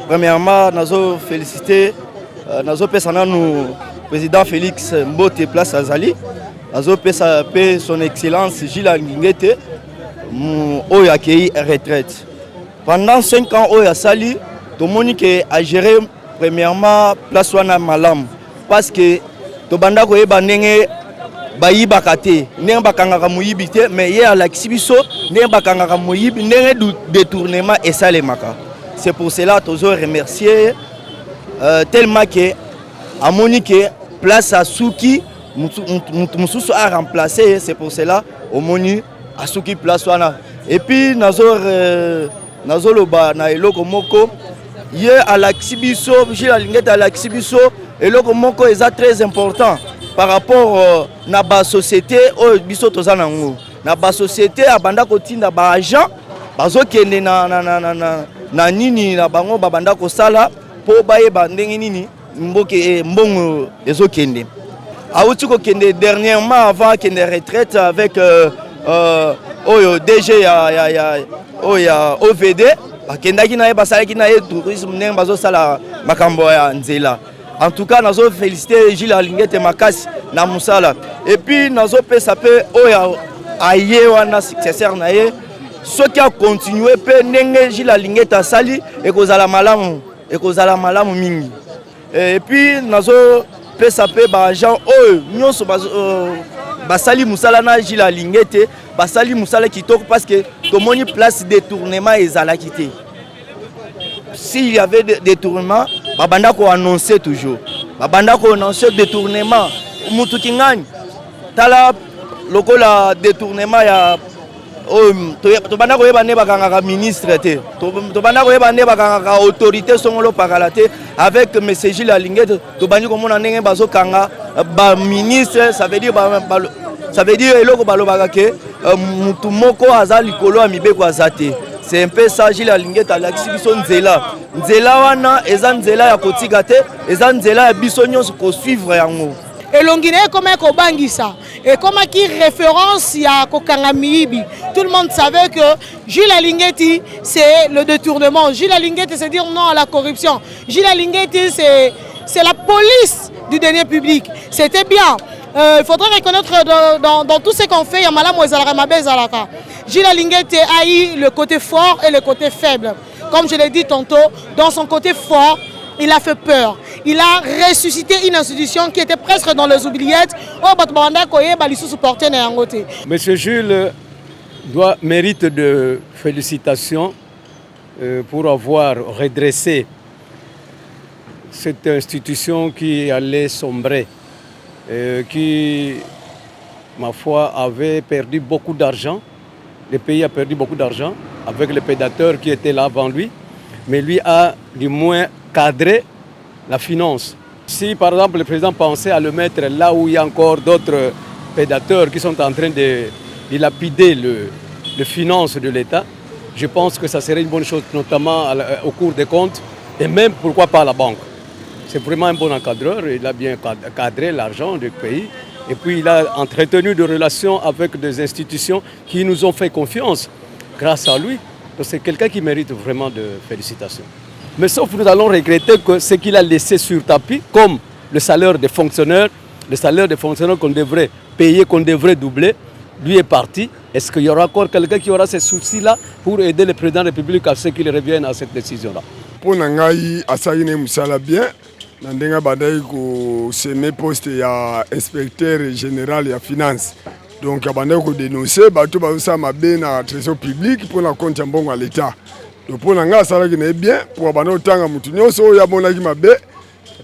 Premièrement, nous féliciter nous président Félix Mbote Place Azali, nous son excellence Gilles Nguete, qui a accueilli retraite. Pendant 5 ans, il a sali, tout le monde a géré premièrement Place Wana Malam. Parce que tout le monde a géré bayi bakate ndenge bakangaka moyibi te mais ye alakisi biso ndenge bakangaka moyibi ndenge détournement esalemaka. C'est pour cela que je remercier tellement que amoni que place à Souki mususu a remplacé. C'est pour cela omoni à Souki place wana. Et puis nazo loba na eloko moko ye alakisi biso Gilles Alingeta alakisi biso eloko moko est très important par rapport na ba société o biso tozana ngo na ba société abanda kotinda ba agent bazokende na nini na bango babanda kosala po bayeba ndenge nini mbongo ezokende auti kokende dernièrement avant kende retraite avec oyo DG ya OVD bakendaki na ye basalaki na ye tourisme ndenge bazosala makambo ya nzela. En tout cas, nous féliciter Gilles Alingete Makasi na musala. Et puis nous pesa pe oya aye wana successeur na ye. Ce qui a continué pe nenge Gilles Alingete sali et kozala malamu mingi. Et puis nous pesa pe ba gens oyo nyonso basali musala na Gilles Alingete basali musala kitoko parce que tomoni place détournement ezalaki te. S'il y avait des détournements, babanda ko annoncer toujours. Babanda ko annoncer détournement. Mutu kingani. Tala lokola détournement ya to banda ko yeba ne bakanga ministre te. To banda ko yeba ne bakanga autorité songolo pakalate avec monsieur Gilles Alingete to bandi ko mona ndenge bazo kanga ba ministre ça veut dire eloko balobaka ke mutu moko azali kolo amibeko azate. C'est un peu ça, Gilles Alingete alakisi biso nzela. Nzela wana eza nzela ya kotika te, eza nzela ya biso nyonso ko suivre yango. Elongine comme ko bangisa et comme qui référence ya kokanga miyibi. Tout le monde savait que Gilles Alingete c'est le détournement. Gilles Alingete c'est dire non à la corruption. Gilles Alingete c'est la police du denier public. C'était bien. Il faudrait reconnaître dans tout ce qu'on fait, Yamala Moezalaka Mabezalaka. Gilles Alingete a eu le côté fort et le côté faible. Comme je l'ai dit tantôt, dans son côté fort, il a fait peur. Il a ressuscité une institution qui était presque dans les oubliettes. Monsieur Jules mérite de félicitations pour avoir redressé cette institution qui allait sombrer. Qui, ma foi, avait perdu beaucoup d'argent. Le pays a perdu beaucoup d'argent avec les prédateurs qui étaient là avant lui. Mais lui a du moins cadré la finance. Si par exemple le président pensait à le mettre là où il y a encore d'autres prédateurs qui sont en train de dilapider les finances de l'État, je pense que ça serait une bonne chose, notamment au cours des comptes et même pourquoi pas à la banque. C'est vraiment un bon encadreur, il a bien cadré l'argent du pays et puis il a entretenu des relations avec des institutions qui nous ont fait confiance grâce à lui. Donc c'est quelqu'un qui mérite vraiment de félicitations. Mais sauf que nous allons regretter que ce qu'il a laissé sur tapis, comme le salaire des fonctionnaires qu'on devrait payer, qu'on devrait doubler, lui est parti. Est-ce qu'il y aura encore quelqu'un qui aura ces soucis-là pour aider le président de la République à ce qu'il revienne à cette décision-là? Pour Nangaï, Asagine Moussala bien. Nandenga badai ko seme poste ya inspecteur général ya finance. Donc abandai ko dénoncer bato ba sa mabe na trésor public pour la compte mbongo à l'état. Donc pour nanga sala ki na bien pour abandai otanga mutu nyonso ya bona ki mabe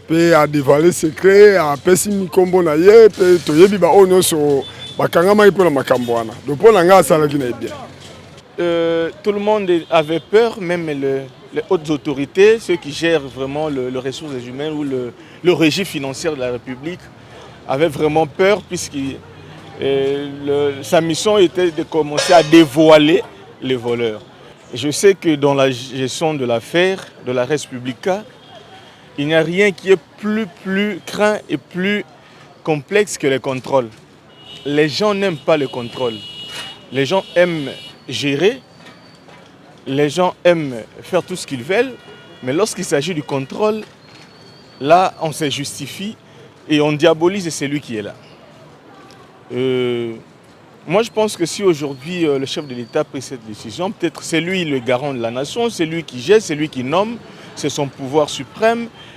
pe a dévoiler secret a pesi mi kombo na ye pe toyebi ba o nyonso bakanga mai pour la makambo wana. Donc pour nanga sala ki na bien. Tout le monde avait peur, même les hautes autorités, ceux qui gèrent vraiment les ressources humaines ou le régime financier de la République, avaient vraiment peur puisque sa mission était de commencer à dévoiler les voleurs. Et je sais que dans la gestion de l'affaire, de la res publica, il n'y a rien qui est plus craint et plus complexe que les contrôles. Les gens n'aiment pas le contrôle. Les gens aiment gérer, les gens aiment faire tout ce qu'ils veulent, Mais lorsqu'il s'agit du contrôle, là, on se justifie et on diabolise celui qui est là. Moi, je pense que si aujourd'hui le chef de l'État a pris cette décision, peut-être c'est lui le garant de la nation, c'est lui qui gère, c'est lui qui nomme, c'est son pouvoir suprême.